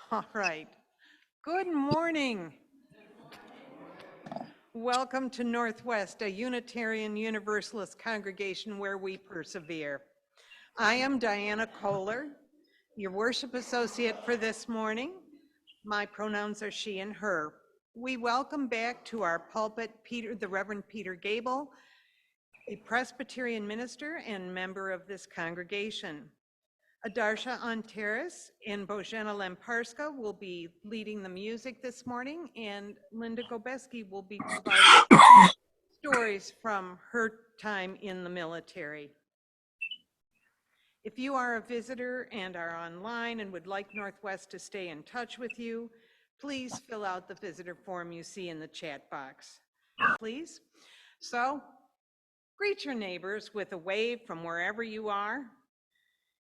All right. Good morning. Welcome to Northwest, a Unitarian Universalist congregation where we persevere. I am Diana Kohler, your worship associate for this morning. My pronouns are she and her. We welcome back to our pulpit the Reverend Peter Gabel, a Presbyterian minister and member of this congregation. Adarsha Antares and Bojana Lemparska will be leading the music this morning, and Linda Gobeski will be providing stories from her time in the military. If you are a visitor and are online and would like Northwest to stay in touch with you, please fill out the visitor form you see in the chat box, please. So, greet your neighbors with a wave from wherever you are.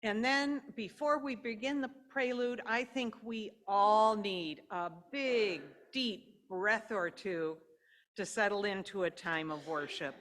And then before we begin the prelude, I think we all need a big, deep breath or two to settle into a time of worship.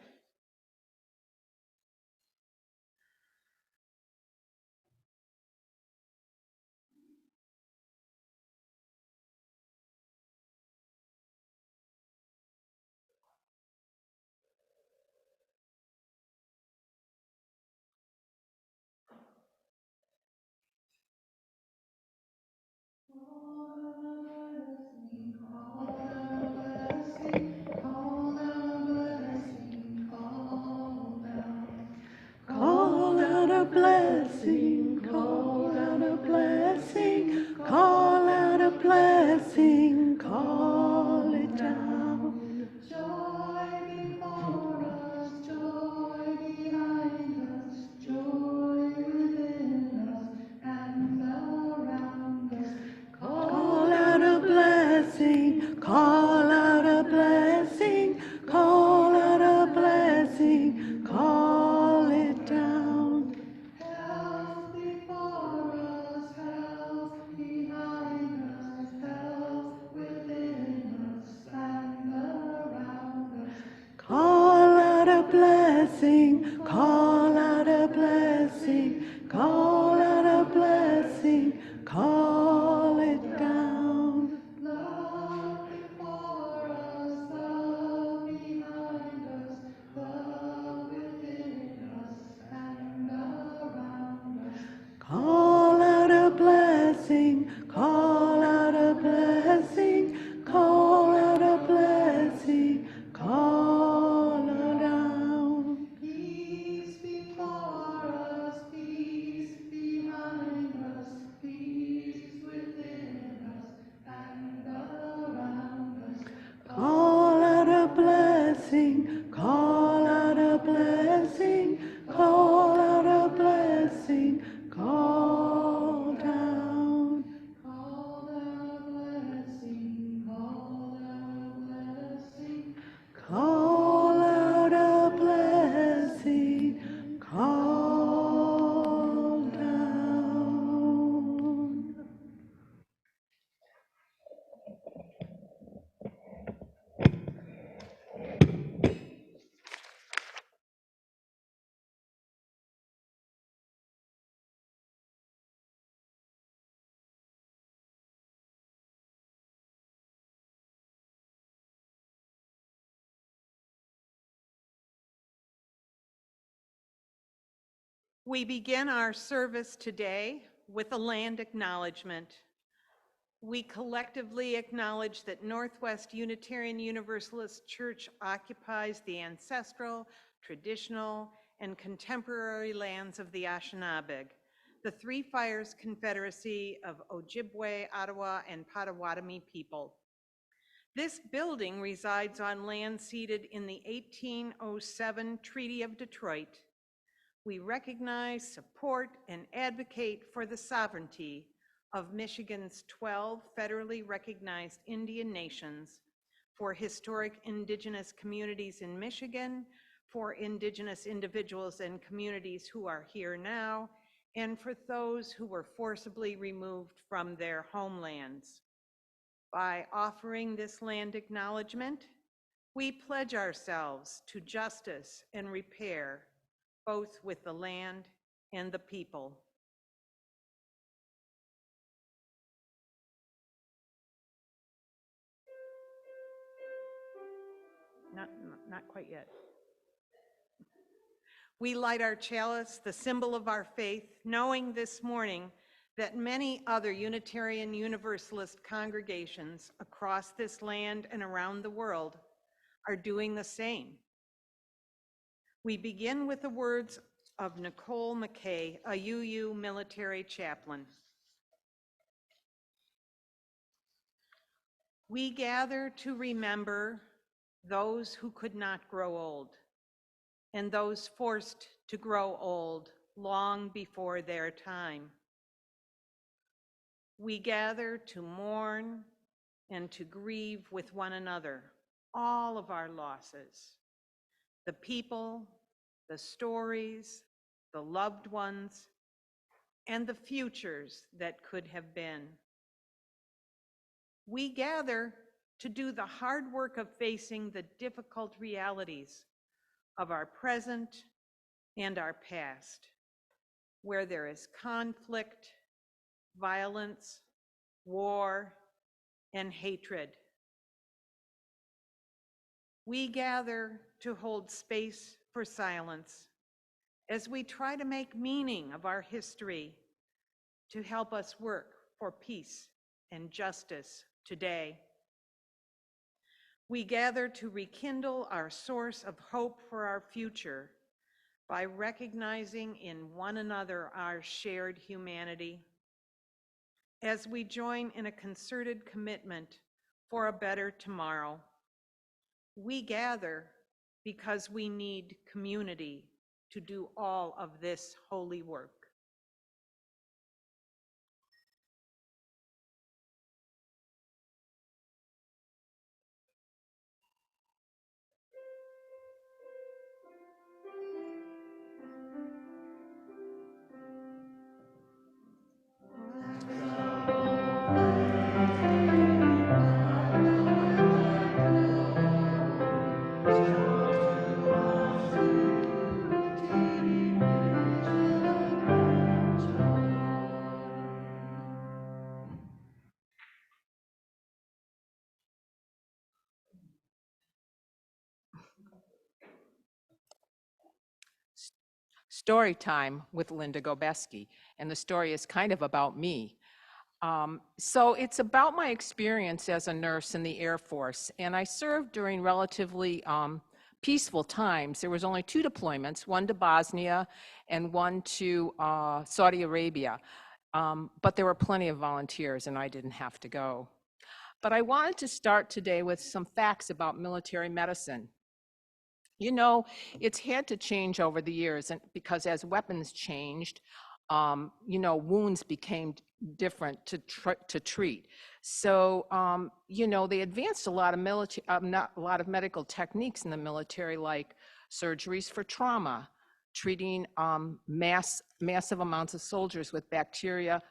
Call out a blessing, call out a blessing, call out a blessing, call it down. Joy before us, joy behind us, joy within us and around us. Call out a blessing, call out a blessing, call out a blessing, call it down. Health before us, health behind us, health within us and around us. Call out a blessing, call out a blessing, call out a blessing, call it down. Love before us, love behind us, love within us and around us. Call out a blessing, call out a blessing, call out a blessing, call it down. Peace before us, peace behind us, peace within us and around us. Call out a blessing, call out a blessing, call out a blessing, call down. Call out a blessing, call out a blessing, call out a blessing, call down. We begin our service today with a land acknowledgement. We collectively acknowledge that Northwest Unitarian Universalist Church occupies the ancestral, traditional, and contemporary lands of the Anishinaabe, the Three Fires Confederacy of Ojibwe, Ottawa, and Potawatomi people. This building resides on land ceded in the 1807 Treaty of Detroit. We recognize, support, and advocate for the sovereignty of Michigan's 12 federally recognized Indian nations, for historic Indigenous communities in Michigan, for Indigenous individuals and communities who are here now, and for those who were forcibly removed from their homelands. By offering this land acknowledgement, we pledge ourselves to justice and repair, both with the land and the people. not quite yet. We light our chalice, the symbol of our faith, knowing this morning that many other Unitarian Universalist congregations across this land and around the world are doing the same. We begin with the words of Nicole McKay, a UU military chaplain. We gather to remember those who could not grow old, and those forced to grow old long before their time. We gather to mourn and to grieve with one another all of our losses, the people, the stories, the loved ones, and the futures that could have been. We gather to do the hard work of facing the difficult realities of our present and our past, where there is conflict, violence, war, and hatred. We gather to hold space for silence as we try to make meaning of our history to help us work for peace and justice today. We gather to rekindle our source of hope for our future by recognizing in one another our shared humanity, as we join in a concerted commitment for a better tomorrow. We gather because we need community to do all of this holy work. Story time with Linda Gobeski, and the story is kind of about me. So it's about my experience as a nurse in the Air Force, and I served during relatively peaceful times. There was only 2 deployments, one to Bosnia and one to Saudi Arabia, but there were plenty of volunteers and I didn't have to go. But I wanted to start today with some facts about military medicine. You know, it's had to change over the years, and because as weapons changed, you know, wounds became different to treat. So, you know, they advanced a lot of medical techniques in the military, like surgeries for trauma, treating massive amounts of soldiers with bacteria,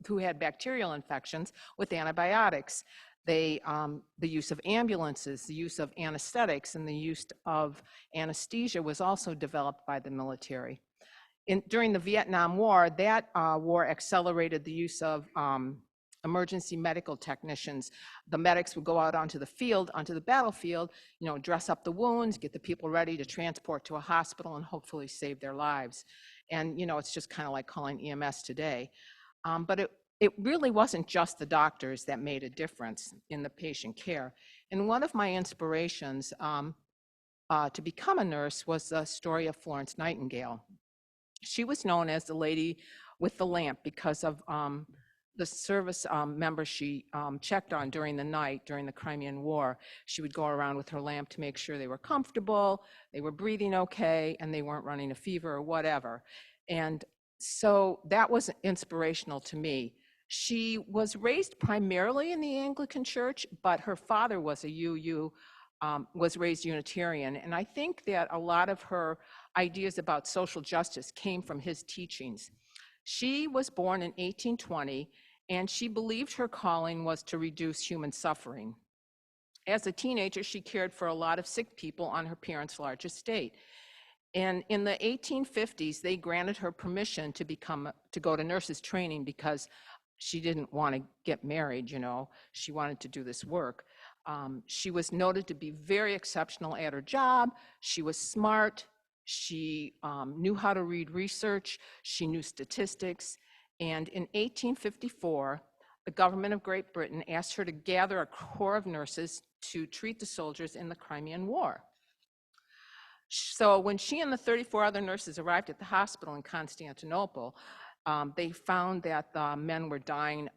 who had bacterial infections, with antibiotics. The use of ambulances, the use of anesthetics, and the use of anesthesia was also developed by the military. During the Vietnam War, that war accelerated the use of emergency medical technicians. The medics would go out onto the battlefield, you know, dress up the wounds, get the people ready to transport to a hospital, and hopefully save their lives. And, you know, it's just kind of like calling EMS today. But it really wasn't just the doctors that made a difference in the patient care. And one of my inspirations to become a nurse was the story of Florence Nightingale. She was known as the lady with the lamp because of the service members she checked on during the night, during the Crimean War. She would go around with her lamp to make sure they were comfortable, they were breathing okay, and they weren't running a fever or whatever. And so that was inspirational to me. She was raised primarily in the Anglican Church, but her father was a UU, was raised Unitarian. And I think that a lot of her ideas about social justice came from his teachings. She was born in 1820, and she believed her calling was to reduce human suffering. As a teenager, she cared for a lot of sick people on her parents' large estate. And in the 1850s, they granted her permission to go to nurses training because she didn't want to get married, you know, she wanted to do this work. She was noted to be very exceptional at her job. She was smart. She knew how to read research. She knew statistics. And in 1854, the government of Great Britain asked her to gather a corps of nurses to treat the soldiers in the Crimean War. So when she and the 34 other nurses arrived at the hospital in Constantinople, they found that the men were dying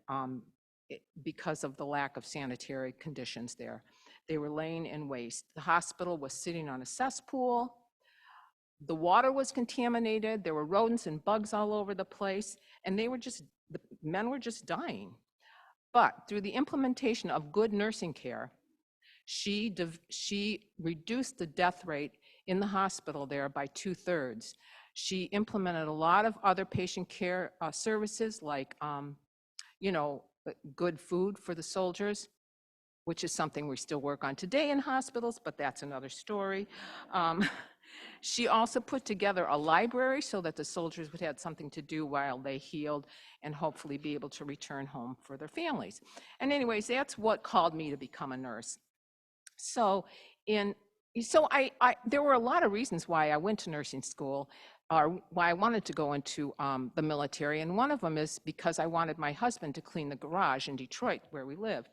because of the lack of sanitary conditions there. They were laying in waste. The hospital was sitting on a cesspool. The water was contaminated. There were rodents and bugs all over the place, and the men were just dying. But through the implementation of good nursing care, she reduced the death rate in the hospital there by 2/3. She implemented a lot of other patient care services like, good food for the soldiers, which is something we still work on today in hospitals, but that's another story. She also put together a library so that the soldiers would have something to do while they healed and hopefully be able to return home for their families. And anyways, that's what called me to become a nurse. So there were a lot of reasons why I went to nursing school, or why I wanted to go into the military, and one of them is because I wanted my husband to clean the garage in Detroit where we lived,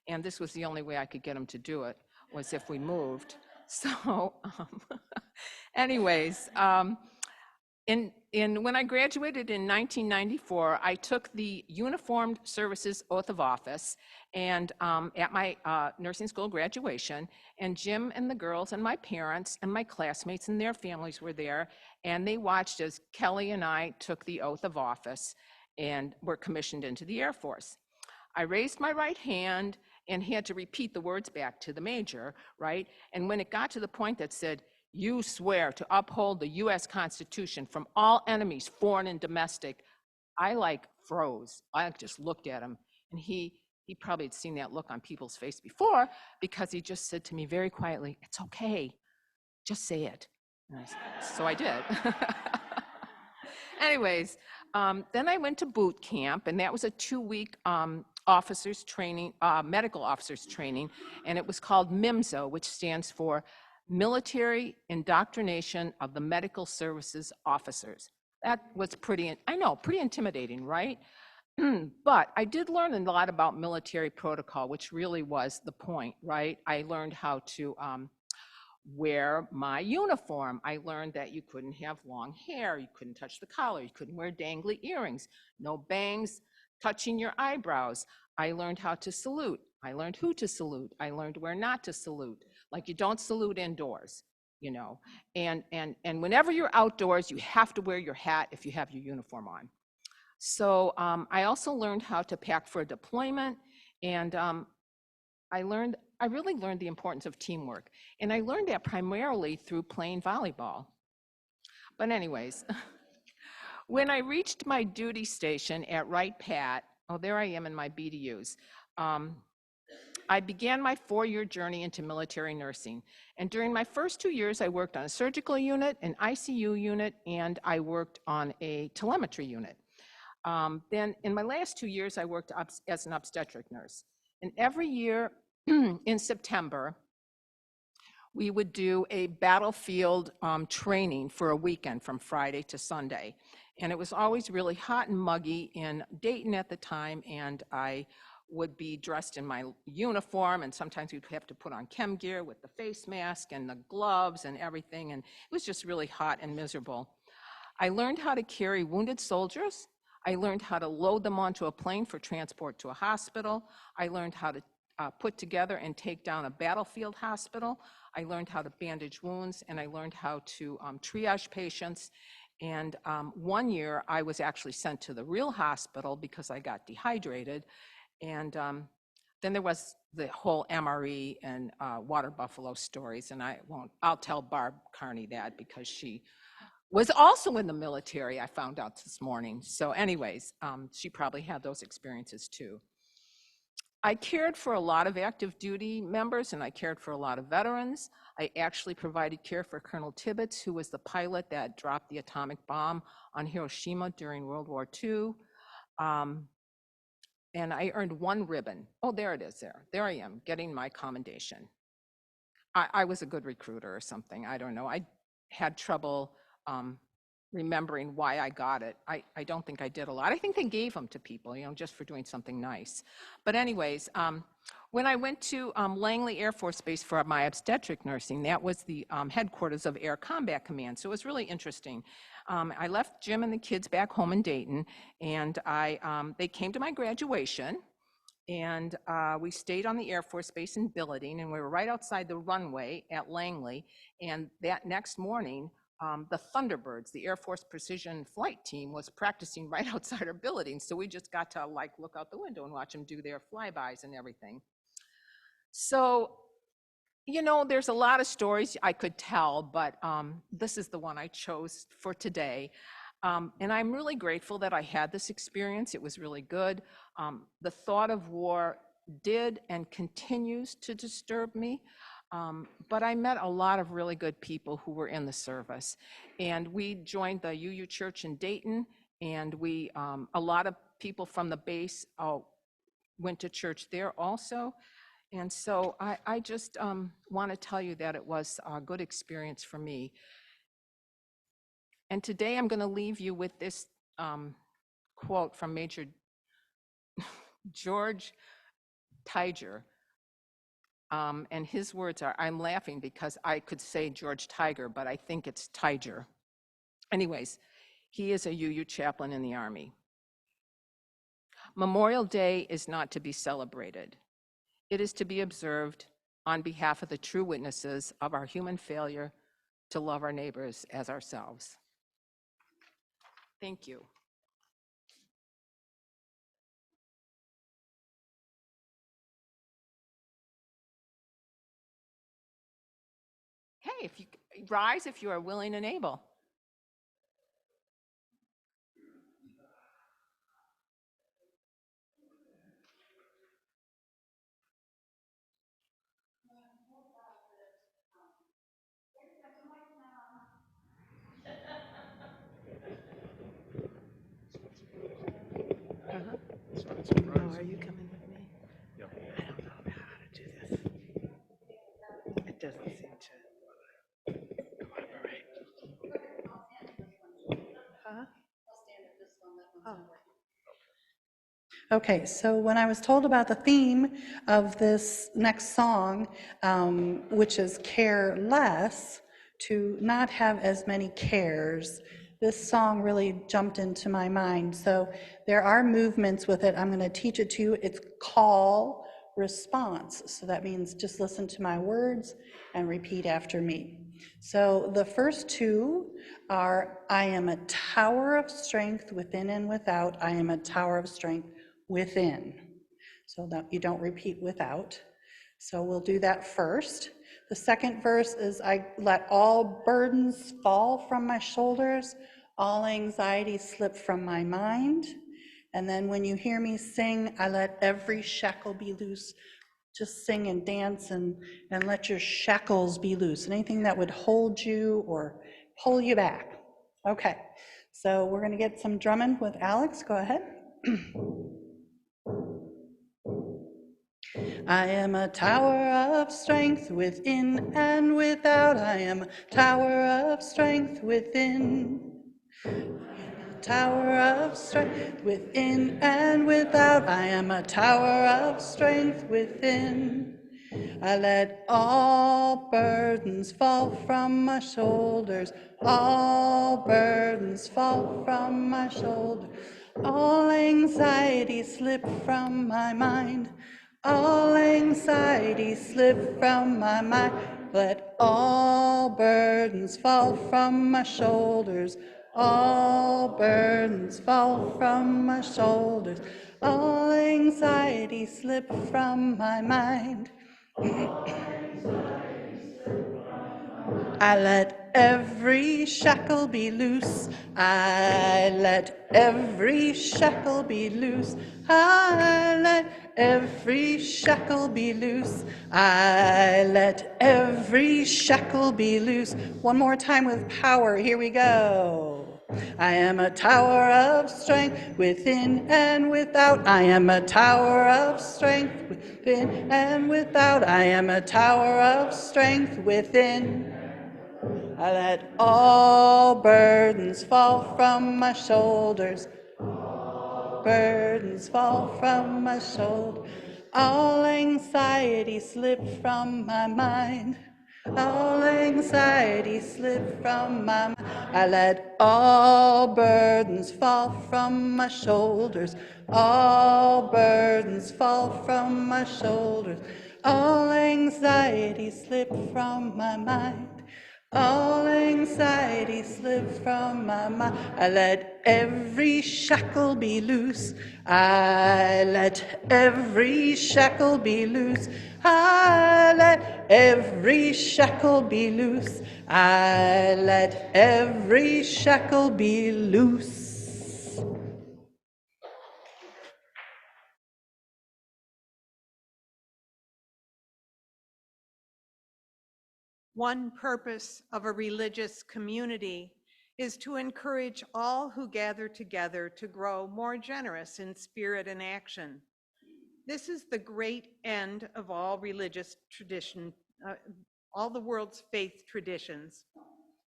and this was the only way I could get him to do it, was if we moved. So anyways, when I graduated in 1994, I took the Uniformed Services Oath of Office and at my nursing school graduation, and Jim and the girls and my parents and my classmates and their families were there, and they watched as Kelly and I took the oath of office and were commissioned into the Air Force. I raised my right hand and had to repeat the words back to the major, right? And when it got to the point that said, "You swear to uphold the U.S. Constitution from all enemies, foreign and domestic," I froze. I just looked at him, and he probably had seen that look on people's face before, because he just said to me very quietly, "It's okay, just say it." So I did. Anyways, then I went to boot camp, and that was a 2-week officers training, medical officers training, and it was called MIMSO, which stands for Military Indoctrination of the Medical Services Officers. That was pretty intimidating, right? But I did learn a lot about military protocol, which really was the point, right? I learned how to wear my uniform. I learned that you couldn't have long hair, you couldn't touch the collar, you couldn't wear dangly earrings, no bangs touching your eyebrows. I learned how to salute. I learned who to salute. I learned where not to salute. Like, you don't salute indoors, and whenever you're outdoors, you have to wear your hat if you have your uniform on. So I also learned how to pack for a deployment, and I really learned the importance of teamwork, and I learned that primarily through playing volleyball. But anyways, when I reached my duty station at Wright Pat, there I am in my BDUs, I began my 4-year journey into military nursing. And during my first 2 years, I worked on a surgical unit, an ICU unit, and I worked on a telemetry unit. Then in my last 2 years, I worked as an obstetric nurse. And every year in September, we would do a battlefield training for a weekend from Friday to Sunday. And it was always really hot and muggy in Dayton at the time, and I would be dressed in my uniform, and sometimes we'd have to put on chem gear with the face mask and the gloves and everything, and it was just really hot and miserable. I learned how to carry wounded soldiers. I learned how to load them onto a plane for transport to a hospital. I learned how to put together and take down a battlefield hospital. I learned how to bandage wounds, and I learned how to triage patients. And one year, I was actually sent to the real hospital because I got dehydrated. And then there was the whole MRE and water buffalo stories, and I'll tell Barb Carney that because she was also in the military, I found out this morning. So anyways, she probably had those experiences too. I cared for a lot of active duty members, and I cared for a lot of veterans. I actually provided care for Colonel Tibbets, who was the pilot that dropped the atomic bomb on Hiroshima during World War II. and I earned 1 ribbon. Oh, there it is there. There I am, getting my commendation. I was a good recruiter or something. I don't know. I had trouble remembering why I got it. I don't think I did a lot. I think they gave them to people, just for doing something nice. But anyways, when I went to Langley Air Force Base for my obstetric nursing, that was the headquarters of Air Combat Command. So it was really interesting. I left Jim and the kids back home in Dayton, and they came to my graduation. And we stayed on the Air Force Base in Billeting, and we were right outside the runway at Langley. And that next morning, the Thunderbirds, the Air Force Precision Flight Team, was practicing right outside our Billeting. So we just got to look out the window and watch them do their flybys and everything. So, there's a lot of stories I could tell, but this is the one I chose for today. And I'm really grateful that I had this experience. It was really good. The thought of war did and continues to disturb me, but I met a lot of really good people who were in the service. And we joined the UU Church in Dayton, and a lot of people from the base went to church there also. And so I just want to tell you that it was a good experience for me. And today I'm going to leave you with this quote from Major George Tiger. And his words are, I'm laughing because I could say George Tiger, but I think it's Tiger. Anyways, he is a UU chaplain in the Army. Memorial Day is not to be celebrated. It is to be observed on behalf of the true witnesses of our human failure to love our neighbors as ourselves. Thank you. Hey, if you rise if you are willing and able. Oh, are you coming with me? Yep. I don't know how to do this. It doesn't seem to cooperate. Huh? Oh. Okay, so when I was told about the theme of this next song, which is care less, to not have as many cares, this song really jumped into my mind. So there are movements with it. I'm going to teach it to you. It's call, response. So that means just listen to my words and repeat after me. So the first two are, I am a tower of strength within and without. I am a tower of strength within. So that you don't repeat without. So we'll do that first. The second verse is, I let all burdens fall from my shoulders, all anxiety slip from my mind. And then when you hear me sing, I let every shackle be loose. Just sing and dance and let your shackles be loose. Anything that would hold you or pull you back. Okay, so we're going to get some drumming with Alex. Go ahead. I am a tower of strength within and without. I am a tower of strength within. Tower of strength within and without. I am a tower of strength within. I let all burdens fall from my shoulders. All burdens fall from my shoulders. All anxiety slip from my mind. All anxiety slip from my mind. Let all burdens fall from my shoulders. All burdens fall from my shoulders. All anxiety slip from my mind. I let every shackle be loose. I let every shackle be loose. I let every shackle be loose. I let every shackle be loose. One more time with power. Here we go. I am a tower of strength within and without. I am a tower of strength within and without. I am a tower of strength within. I let all burdens fall from my shoulders. Burdens fall from my shoulders. All anxiety slip from my mind. All anxiety slip from my mind. I let all burdens fall from my shoulders. All burdens fall from my shoulders. All anxiety slip from my mind. All anxiety slips from my mind. I let every shackle be loose. I let every shackle be loose. I let every shackle be loose. I let every shackle be loose. One purpose of a religious community is to encourage all who gather together to grow more generous in spirit and action. This is the great end of all religious tradition, all the world's faith traditions,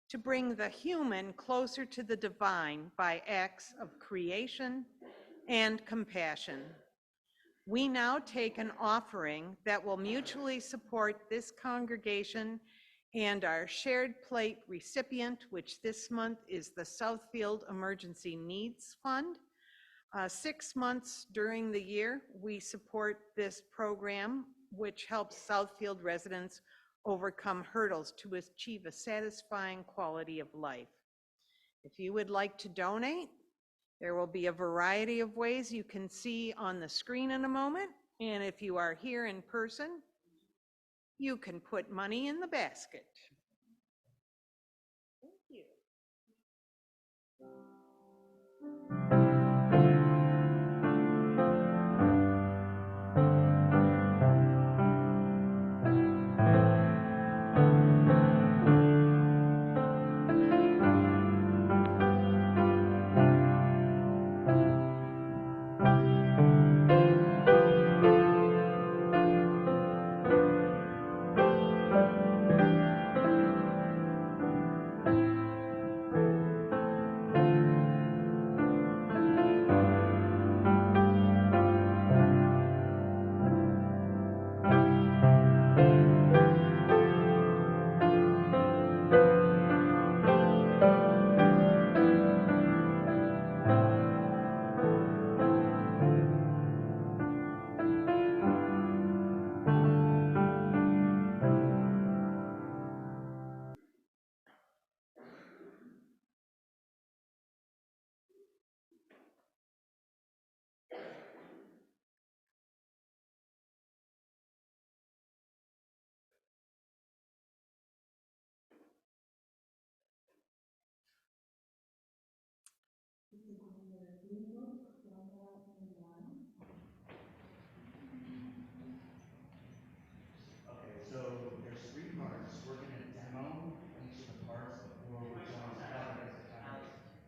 to bring the human closer to the divine by acts of creation and compassion. We now take an offering that will mutually support this congregation and our shared plate recipient, which this month is the Southfield Emergency Needs Fund. 6 months during the year, we support this program, which helps Southfield residents overcome hurdles to achieve a satisfying quality of life. If you would like to donate, there will be a variety of ways you can see on the screen in a moment. And if you are here in person, you can put money in the basket. Thank you. Okay, so there's 3 parts. We're going to demo each of the parts before we join together as a congregation.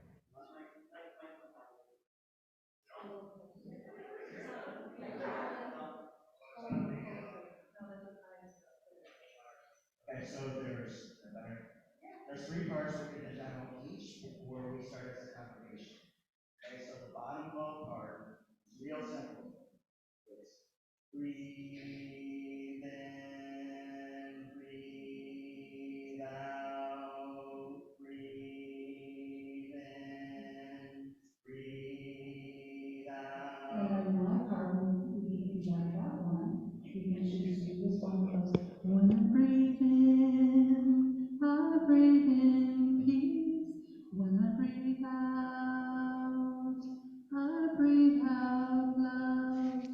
Okay, so there's 3 parts. We're going to demo each before we start as a congregation. Okay, so the bottom low part is real simple. It's breathe in, breathe out, breathe in, breathe out. And then my part, we can do that one. We can choose to do this one that goes, when I breathe in, I breathe in peace. When I breathe out, I breathe out love.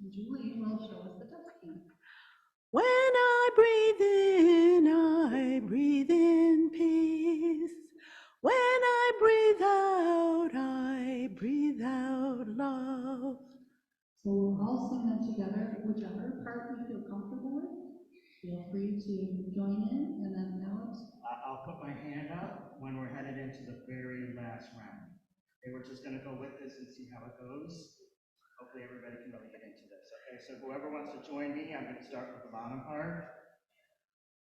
And Julie will show us the test can. When I breathe in peace. When I breathe out love. So we'll all sing that together, whichever part you feel comfortable with. Feel free to join in, and then Alex. I'll put my hand up when we're headed into the very last last round. Okay, we're just going to go with this and see how it goes. Hopefully everybody can really get into this. Okay, so whoever wants to join me, I'm going to start with the bottom part.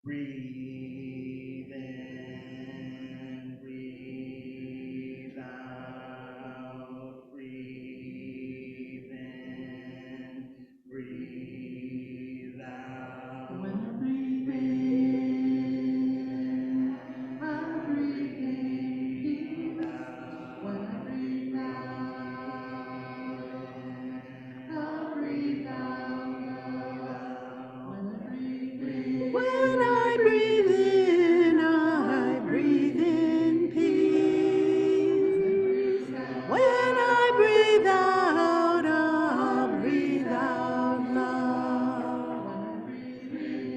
Breathe in, breathe out, breathe in, breathe out. When I breathe in, I breathe in peace. When I breathe out, I breathe out love. When I breathe in, I breathe in peace. When I breathe out, I'll breathe out love.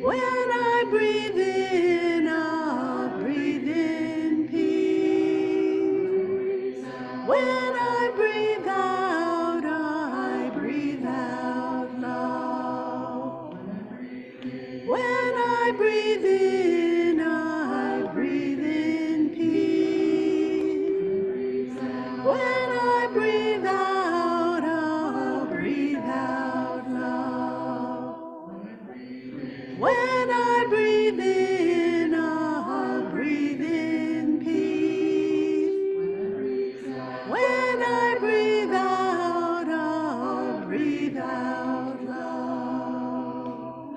When I breathe in, I'll breathe in peace. When I breathe out, I breathe out love. When I breathe in, I breathe in peace. When I breathe out, I'll breathe out love. When I breathe in, I'll breathe in peace. When I breathe out, I'll breathe out love.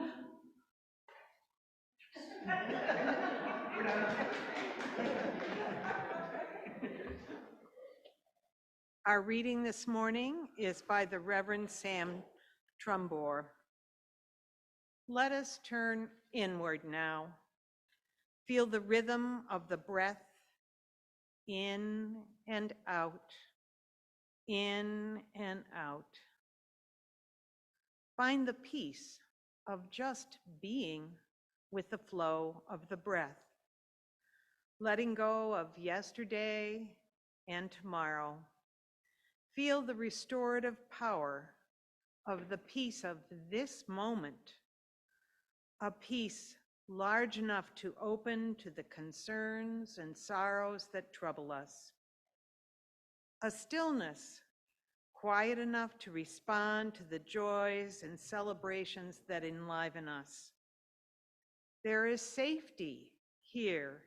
Our reading this morning is by the Reverend Sam Trumbore. Let us turn inward now. Feel the rhythm of the breath in and out, in and out. Find the peace of just being with the flow of the breath, letting go of yesterday and tomorrow. Feel the restorative power of the peace of this moment, a peace large enough to open to the concerns and sorrows that trouble us, a stillness quiet enough to respond to the joys and celebrations that enliven us. There is safety here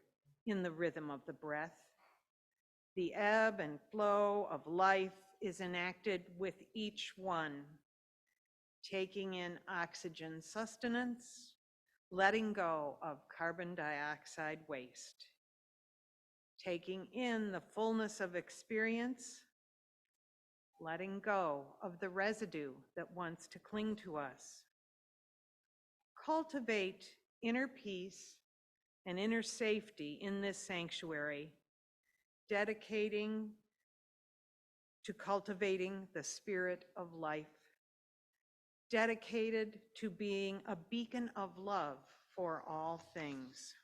in the rhythm of the breath. The ebb and flow of life is enacted with each one, taking in oxygen sustenance, letting go of carbon dioxide waste, taking in the fullness of experience, letting go of the residue that wants to cling to us. Cultivate inner peace and inner safety in this sanctuary, dedicating to cultivating the spirit of life, dedicated to being a beacon of love for all things.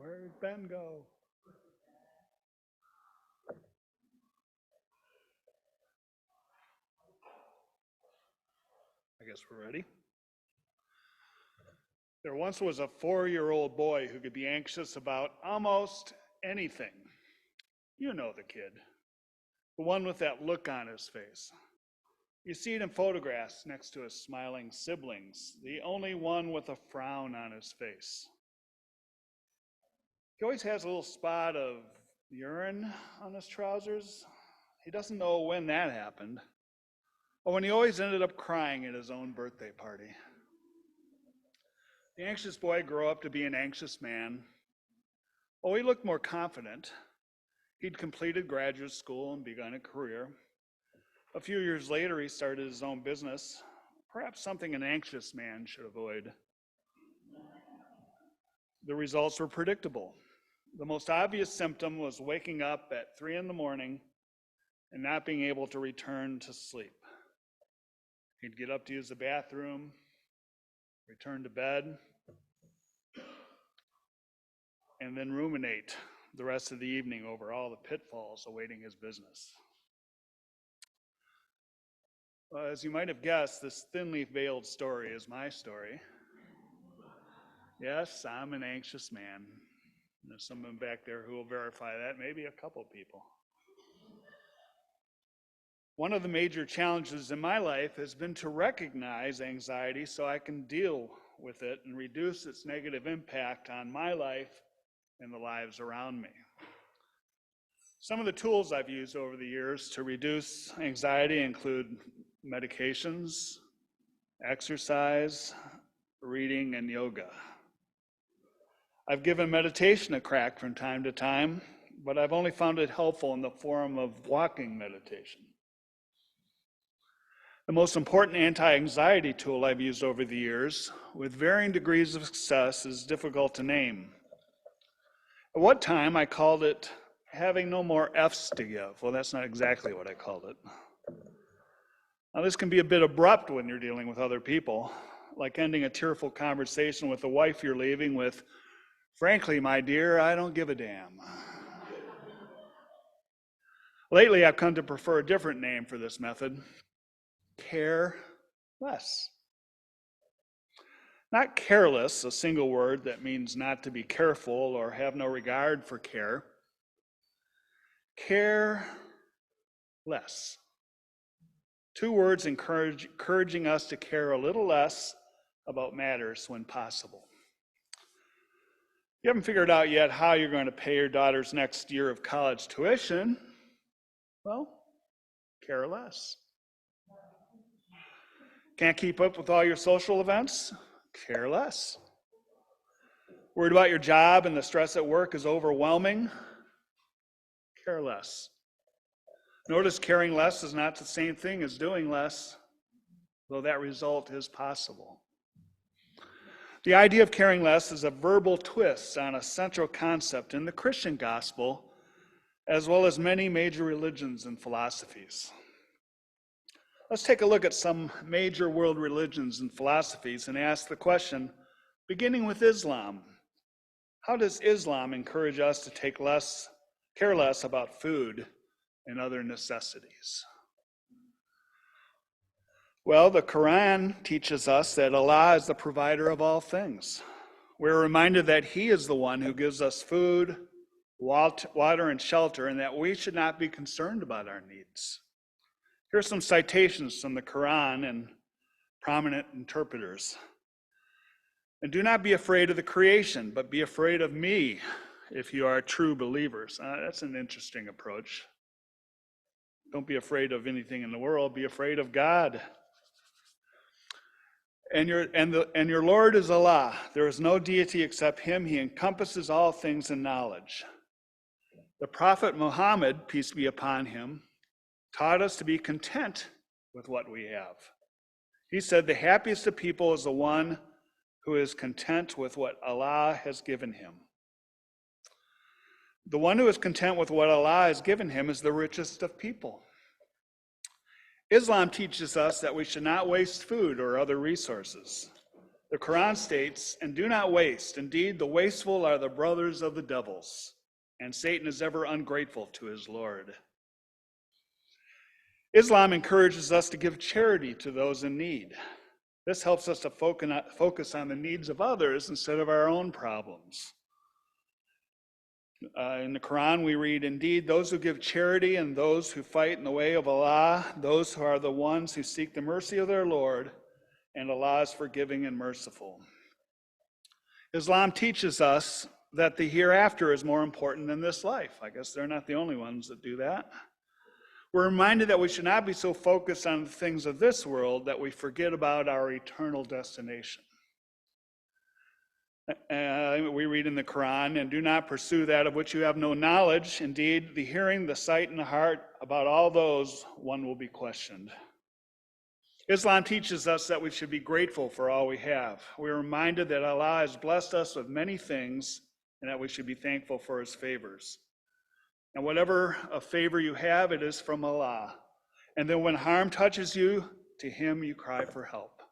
Where'd Ben go? I guess we're ready. There once was a 4-year-old boy who could be anxious about almost anything. You know the kid, the one with that look on his face. You see it in photographs next to his smiling siblings, the only one with a frown on his face. He always has a little spot of urine on his trousers. He doesn't know when that happened, or when he always ended up crying at his own birthday party. The anxious boy grew up to be an anxious man. Oh, he looked more confident. He'd completed graduate school and begun a career. A few years later, he started his own business, perhaps something an anxious man should avoid. The results were predictable. The most obvious symptom was waking up at 3 in the morning and not being able to return to sleep. He'd get up to use the bathroom, return to bed, and then ruminate the rest of the evening over all the pitfalls awaiting his business. As you might have guessed, this thinly veiled story is my story. Yes, I'm an anxious man. There's someone back there who will verify that, maybe a couple people. One of the major challenges in my life has been to recognize anxiety so I can deal with it and reduce its negative impact on my life and the lives around me. Some of the tools I've used over the years to reduce anxiety include medications, exercise, reading, and yoga. I've given meditation a crack from time to time, but I've only found it helpful in the form of walking meditation. The most important anti-anxiety tool I've used over the years, with varying degrees of success, is difficult to name. At one time, I called it having no more F's to give. Well, that's not exactly what I called it. Now, this can be a bit abrupt when you're dealing with other people, like ending a tearful conversation with the wife you're leaving with, "Frankly, my dear, I don't give a damn." Lately, I've come to prefer a different name for this method: care less. Not careless, a single word that means not to be careful or have no regard for care. Care less. Two words encouraging us to care a little less about matters when possible. You haven't figured out yet how you're going to pay your daughter's next year of college tuition? Well, care less. Can't keep up with all your social events? Care less. Worried about your job and the stress at work is overwhelming? Care less. Notice caring less is not the same thing as doing less, though that result is possible. The idea of caring less is a verbal twist on a central concept in the Christian gospel, as well as many major religions and philosophies. Let's take a look at some major world religions and philosophies and ask the question, beginning with Islam, how does Islam encourage us to care less about food and other necessities? Well, the Quran teaches us that Allah is the provider of all things. We're reminded that He is the one who gives us food, water, and shelter, and that we should not be concerned about our needs. Here are some citations from the Quran and prominent interpreters. "And do not be afraid of the creation, but be afraid of me, if you are true believers." That's an interesting approach. Don't be afraid of anything in the world, be afraid of God. And your Lord is Allah. There is no deity except Him. He encompasses all things in knowledge. The Prophet Muhammad, peace be upon him, taught us to be content with what we have. He said, "The happiest of people is the one who is content with what Allah has given him." The one who is content with what Allah has given him is the richest of people. Islam teaches us that we should not waste food or other resources. The Quran states, "And do not waste. Indeed, the wasteful are the brothers of the devils, and Satan is ever ungrateful to his Lord." Islam encourages us to give charity to those in need. This helps us to focus on the needs of others instead of our own problems. In the Quran, we read, "Indeed, those who give charity and those who fight in the way of Allah, those who are the ones who seek the mercy of their Lord, and Allah is forgiving and merciful." Islam teaches us that the hereafter is more important than this life. I guess they're not the only ones that do that. We're reminded that we should not be so focused on the things of this world that we forget about our eternal destination. We read in the Quran, "And do not pursue that of which you have no knowledge. Indeed, the hearing, the sight, and the heart, about all those one will be questioned." Islam teaches us that we should be grateful for all we have. We're reminded that Allah has blessed us with many things and that we should be thankful for his favors. And whatever a favor you have, it is from Allah. And then when harm touches you, to him you cry for help.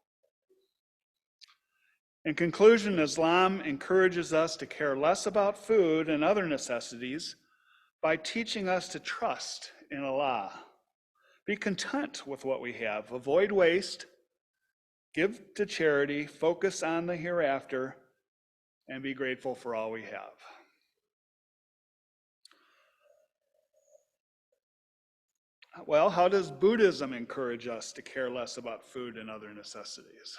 In conclusion, Islam encourages us to care less about food and other necessities by teaching us to trust in Allah. Be content with what we have. Avoid waste. Give to charity. Focus on the hereafter. And be grateful for all we have. Well, how does Buddhism encourage us to care less about food and other necessities?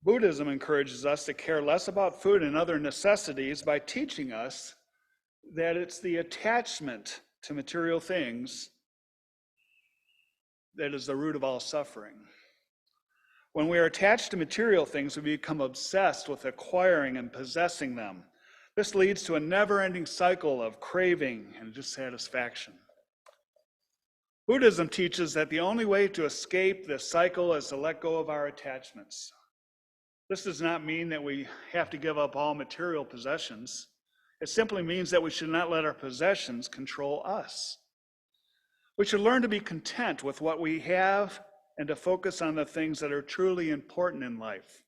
Buddhism encourages us to care less about food and other necessities by teaching us that it's the attachment to material things that is the root of all suffering. When we are attached to material things, we become obsessed with acquiring and possessing them. This leads to a never-ending cycle of craving and dissatisfaction. Buddhism teaches that the only way to escape this cycle is to let go of our attachments. This does not mean that we have to give up all material possessions. It simply means that we should not let our possessions control us. We should learn to be content with what we have and to focus on the things that are truly important in life,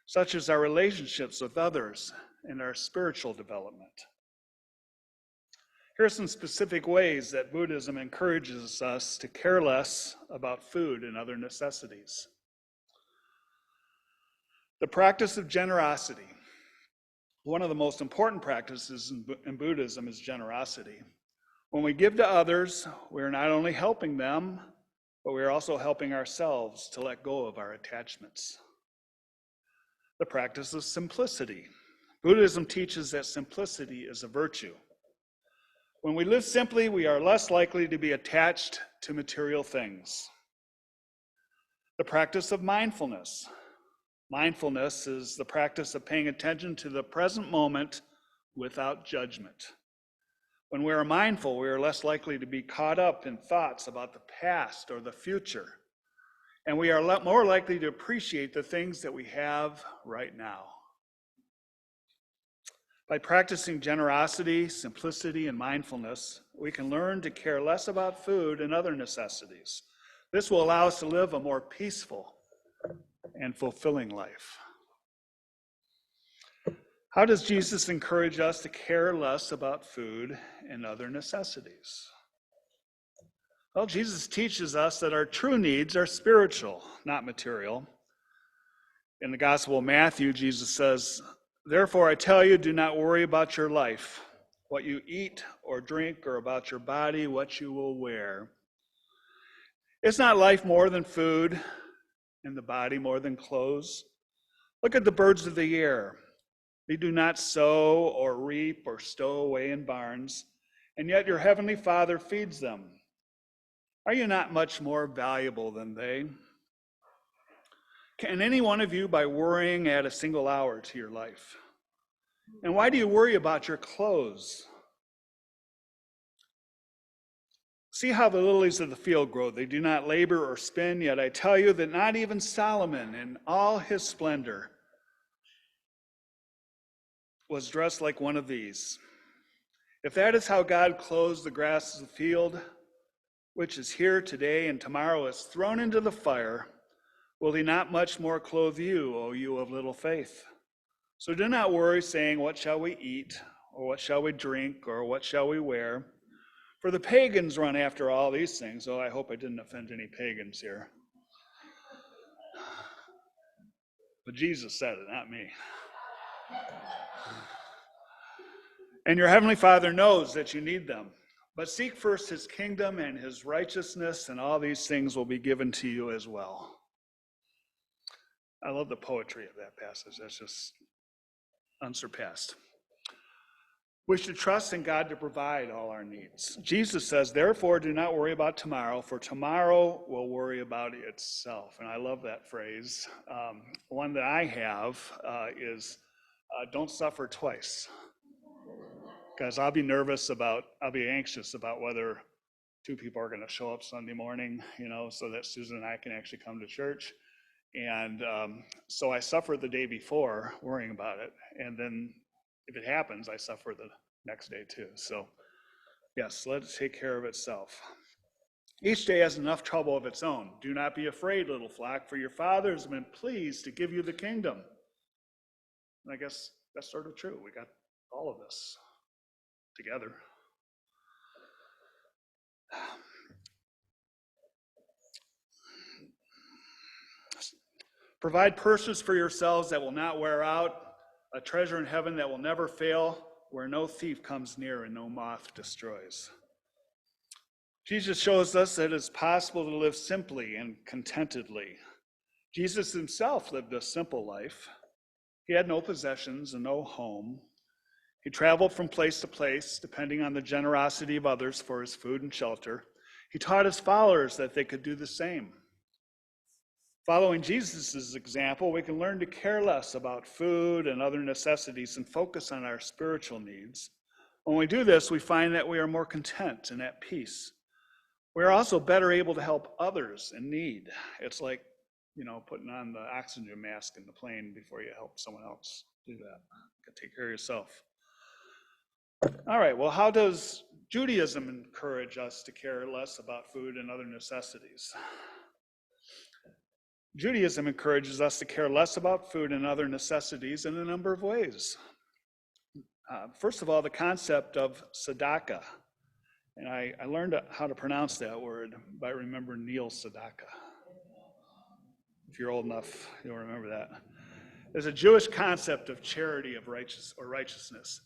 such as our relationships with others and our spiritual development. Here are some specific ways that Buddhism encourages us to care less about food and other necessities. The practice of generosity. One of the most important practices in Buddhism is generosity. When we give to others, we're not only helping them, but we're also helping ourselves to let go of our attachments. The practice of simplicity. Buddhism teaches that simplicity is a virtue. When we live simply, we are less likely to be attached to material things. The practice of mindfulness. Mindfulness is the practice of paying attention to the present moment without judgment. When we are mindful, we are less likely to be caught up in thoughts about the past or the future. And we are more likely to appreciate the things that we have right now. By practicing generosity, simplicity, and mindfulness, we can learn to care less about food and other necessities. This will allow us to live a more peaceful and fulfilling life. How does Jesus encourage us to care less about food and other necessities? Well, Jesus teaches us that our true needs are spiritual, not material. In the Gospel of Matthew, Jesus says, "Therefore I tell you, do not worry about your life, what you eat or drink, or about your body, what you will wear. Is not life more than food, and the body more than clothes? Look at the birds of the air. They do not sow or reap or stow away in barns, and yet your heavenly Father feeds them. Are you not much more valuable than they? Can any one of you, by worrying, add a single hour to your life? And why do you worry about your clothes? See how the lilies of the field grow. They do not labor or spin, yet I tell you that not even Solomon in all his splendor was dressed like one of these. If that is how God clothes the grass of the field, which is here today and tomorrow is thrown into the fire, will he not much more clothe you, O you of little faith? So do not worry, saying, what shall we eat, or what shall we drink, or what shall we wear? For the pagans run after all these things." Oh, I hope I didn't offend any pagans here. But Jesus said it, not me. "And your heavenly Father knows that you need them. But seek first his kingdom and his righteousness, and all these things will be given to you as well." I love the poetry of that passage. That's just unsurpassed. We should trust in God to provide all our needs. Jesus says, "Therefore, do not worry about tomorrow, for tomorrow will worry about itself." And I love that phrase. One that I have is, "Don't suffer twice." Because I'll be anxious about whether 2 people are going to show up Sunday morning, so that Susan and I can actually come to church. And so I suffer the day before worrying about it. And then if it happens, I suffer the next day too. So yes, let it take care of itself. Each day has enough trouble of its own. Do not be afraid, little flock, for your Father has been pleased to give you the kingdom. And I guess that's sort of true. We got all of this together. Provide purses for yourselves that will not wear out, a treasure in heaven that will never fail, where no thief comes near and no moth destroys. Jesus shows us that it's possible to live simply and contentedly. Jesus himself lived a simple life. He had no possessions and no home. He traveled from place to place, depending on the generosity of others for his food and shelter. He taught his followers that they could do the same. Following Jesus' example, we can learn to care less about food and other necessities and focus on our spiritual needs. When we do this, we find that we are more content and at peace. We are also better able to help others in need. It's like, putting on the oxygen mask in the plane before you help someone else do that. You can take care of yourself. All right, well, how does Judaism encourage us to care less about food and other necessities? Judaism encourages us to care less about food and other necessities in a number of ways. First of all, the concept of tzedakah. And I learned how to pronounce that word by remembering Neil Sedaka. If you're old enough, you'll remember that. There's a Jewish concept of charity of righteousness.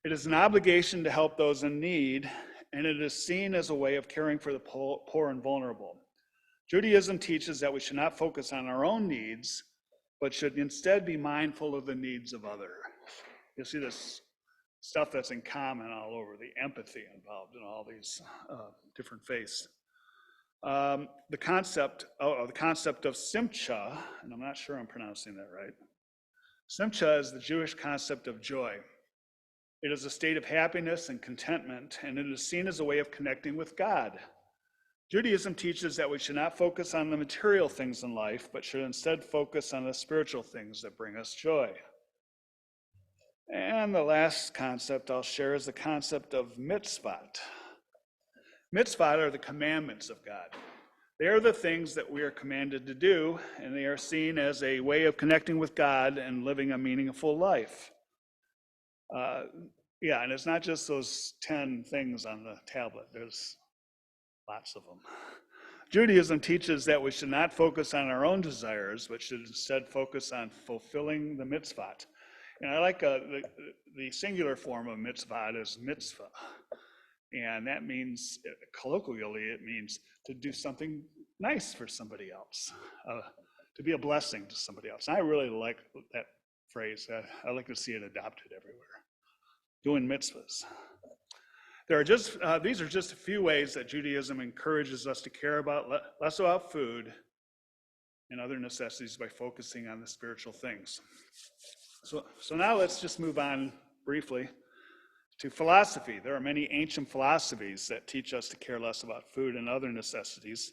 It is an obligation to help those in need, and it is seen as a way of caring for the poor and vulnerable. Judaism teaches that we should not focus on our own needs, but should instead be mindful of the needs of others. You'll see this stuff that's in common all over, the empathy involved in all these different faiths. The concept of simcha, and I'm not sure I'm pronouncing that right. Simcha is the Jewish concept of joy. It is a state of happiness and contentment, and it is seen as a way of connecting with God. Judaism teaches that we should not focus on the material things in life, but should instead focus on the spiritual things that bring us joy. And the last concept I'll share is the concept of mitzvot. Mitzvot are the commandments of God. They are the things that we are commanded to do, and they are seen as a way of connecting with God and living a meaningful life. And it's not just those 10 things on the tablet. There's lots of them. Judaism teaches that we should not focus on our own desires, but should instead focus on fulfilling the mitzvot. And I like the singular form of mitzvah is mitzvah. And that means, colloquially, it means to do something nice for somebody else, to be a blessing to somebody else. And I really like that phrase. I like to see it adopted everywhere. Doing mitzvahs. These are just a few ways that Judaism encourages us to care about less about food and other necessities by focusing on the spiritual things. So now let's just move on briefly to philosophy. There are many ancient philosophies that teach us to care less about food and other necessities.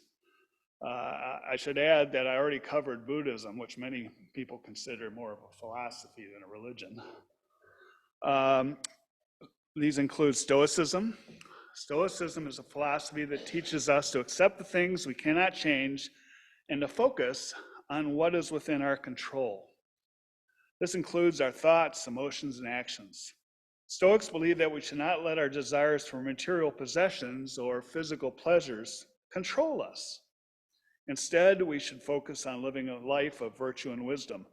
I should add that I already covered Buddhism, which many people consider more of a philosophy than a religion. These include Stoicism. Stoicism is a philosophy that teaches us to accept the things we cannot change and to focus on what is within our control. This includes our thoughts, emotions, and actions. Stoics believe that we should not let our desires for material possessions or physical pleasures control us. Instead, we should focus on living a life of virtue and wisdom.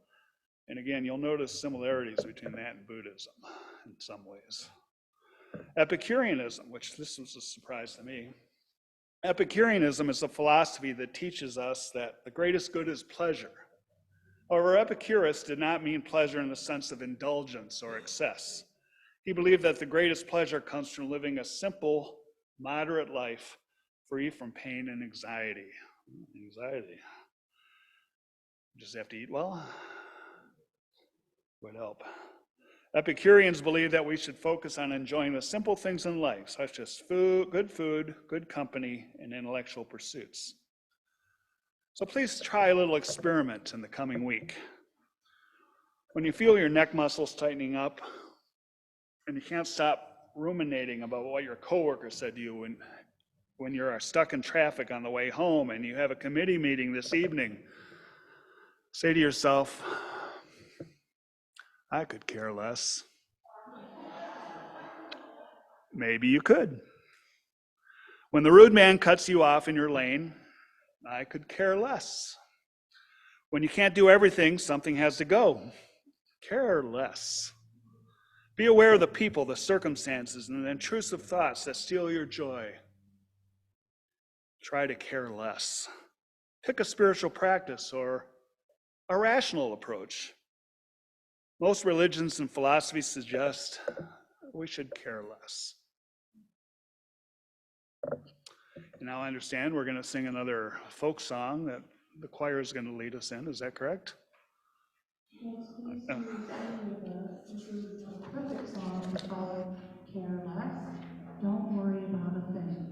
And again, you'll notice similarities between that and Buddhism in some ways. Epicureanism, which this was a surprise to me. Epicureanism is a philosophy that teaches us that the greatest good is pleasure. However, Epicurus did not mean pleasure in the sense of indulgence or excess. He believed that the greatest pleasure comes from living a simple, moderate life free from pain and anxiety. Anxiety. You just have to eat well. Would help. Epicureans believe that we should focus on enjoying the simple things in life, such as food, good company, and intellectual pursuits. So please try a little experiment in the coming week. When you feel your neck muscles tightening up and you can't stop ruminating about what your coworker said to you when you're stuck in traffic on the way home and you have a committee meeting this evening, say to yourself, I could care less. Maybe you could. When the rude man cuts you off in your lane, I could care less. When you can't do everything, something has to go. Care less. Be aware of the people, the circumstances, and the intrusive thoughts that steal your joy. Try to care less. Pick a spiritual practice or a rational approach. Most religions and philosophies suggest we should care less. Now I understand we're going to sing another folk song that the choir is going to lead us in. Is that correct? Yes, please do sing with us. This is a perfect song called Care Less. Don't worry about a thing.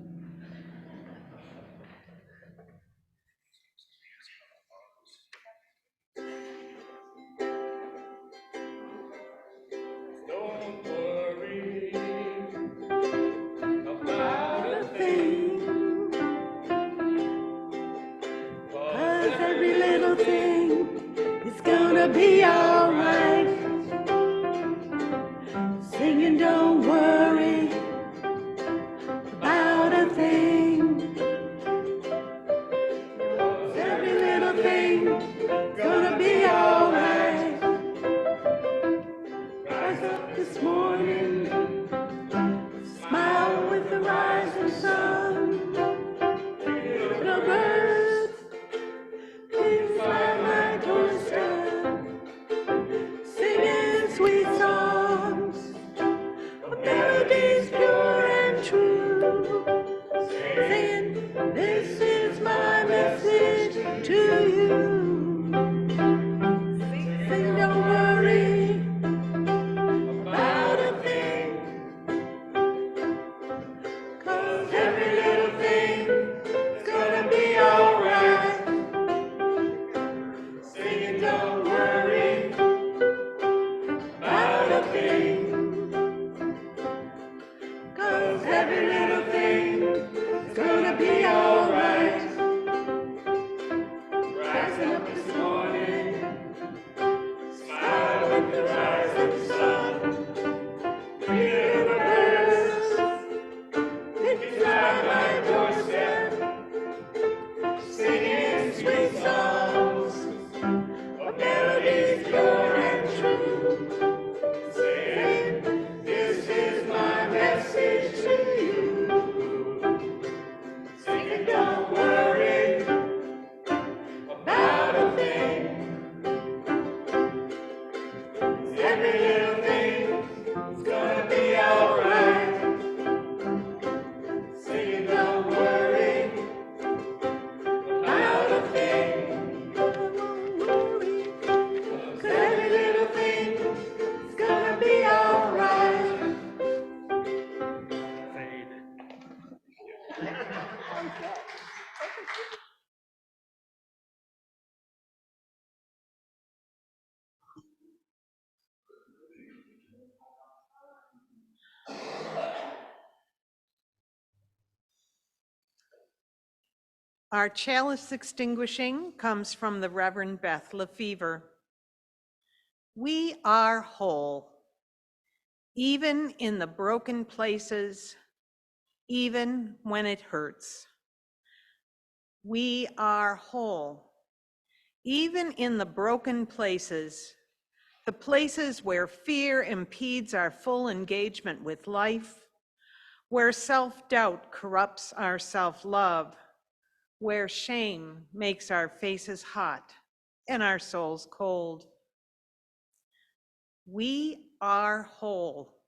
Don't worry about a thing, 'cause every little thing is gonna be alright. Singing, don't worry about a thing, 'cause every little thing is gonna be alright. Rise up this morning, smile with the rising sun. Little birds, please fly my doorstep, singing sweet songs, of melodies pure and true, saying, this is my message to you. Sing, don't worry about a thing, 'cause every little thing is gonna be alright. Singing, don't worry about a thing, 'cause every little thing is gonna be alright. Rising up this morning, smile with the rising sun. Little birds, it's by my doorstep, singing sweet songs, of melodies pure and true, saying, this is my message to you. Singing, don't worry about a thing, every little thing is gonna be alright. Singing, don't worry about a thing, 'cause every little thing is gonna be alright. Our Chalice Extinguishing comes from the Reverend Beth Lefevre. We are whole, even in the broken places, even when it hurts. We are whole, even in the broken places, the places where fear impedes our full engagement with life, where self-doubt corrupts our self-love, where shame makes our faces hot and our souls cold. We are whole,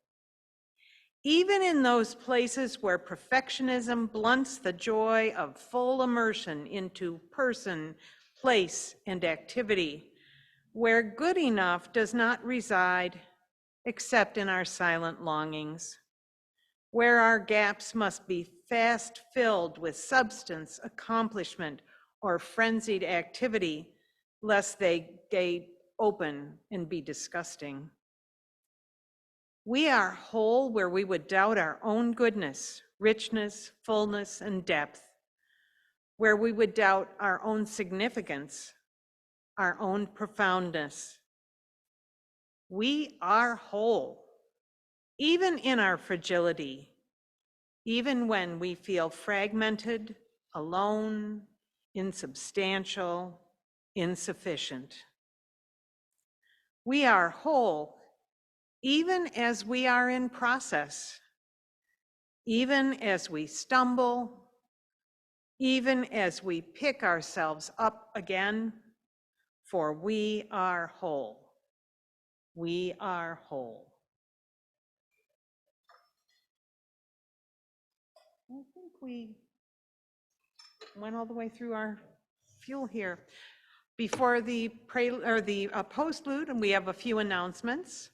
even in those places where perfectionism blunts the joy of full immersion into person, place, and activity, where good enough does not reside, except in our silent longings, where our gaps must be fast filled with substance, accomplishment, or frenzied activity, lest they gape open and be disgusting. We are whole where we would doubt our own goodness, richness, fullness, and depth, where we would doubt our own significance, our own profoundness. We are whole, even in our fragility, even when we feel fragmented, alone, insubstantial, insufficient. We are whole, even as we are in process, even as we stumble, even as we pick ourselves up again, for we are whole. We are whole. I think we went all the way through our fuel here. Before the postlude, and we have a few announcements.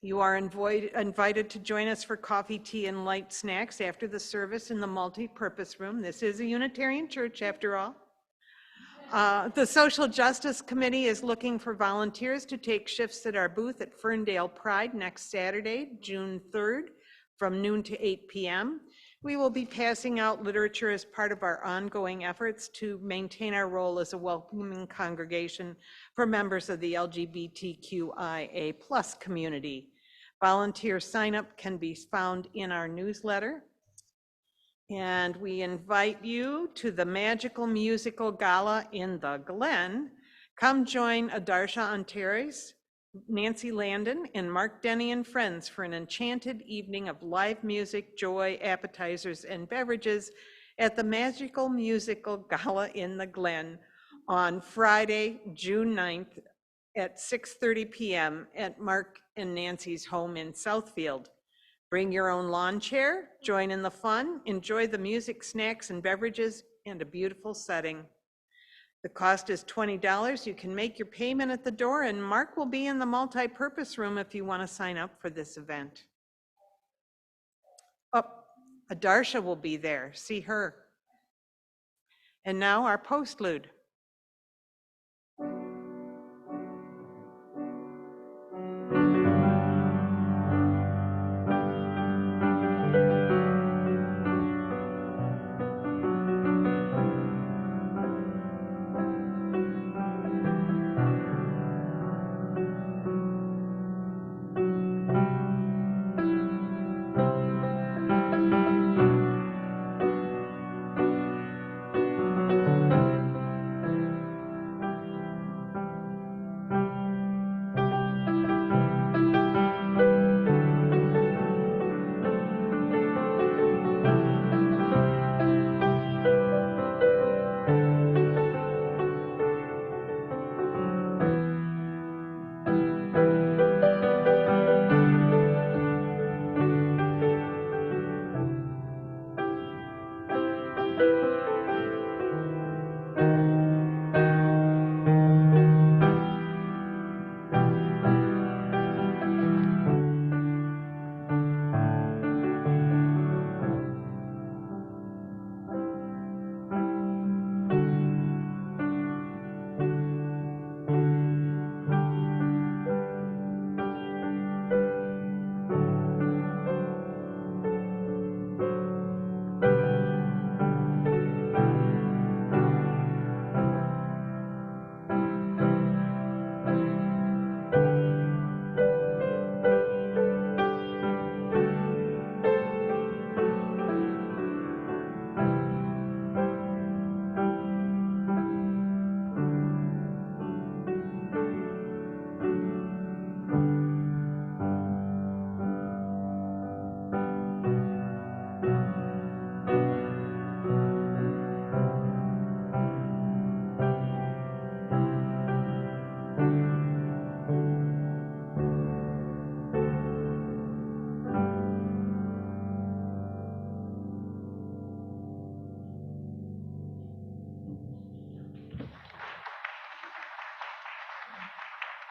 You are invited to join us for coffee, tea, and light snacks after the service in the multi-purpose room. This is a Unitarian church, after all. The Social Justice Committee is looking for volunteers to take shifts at our booth at Ferndale Pride next Saturday, June 3rd, from noon to 8 p.m. We will be passing out literature as part of our ongoing efforts to maintain our role as a welcoming congregation for members of the LGBTQIA+ community. Volunteer sign-up can be found in our newsletter. And we invite you to the Magical Musical Gala in the Glen. Come join Adarsha Antares, Nancy Landon, and Mark Denny and friends for an enchanted evening of live music, joy, appetizers, and beverages at the Magical Musical Gala in the Glen on Friday, June 9th at 6:30 p.m. at Mark and Nancy's home in Southfield. Bring your own lawn chair, join in the fun, enjoy the music, snacks, and beverages, and a beautiful setting. The cost is $20. You can make your payment at the door, and Mark will be in the multi-purpose room if you want to sign up for this event. Oh, Adarsha will be there. See her. And now our postlude.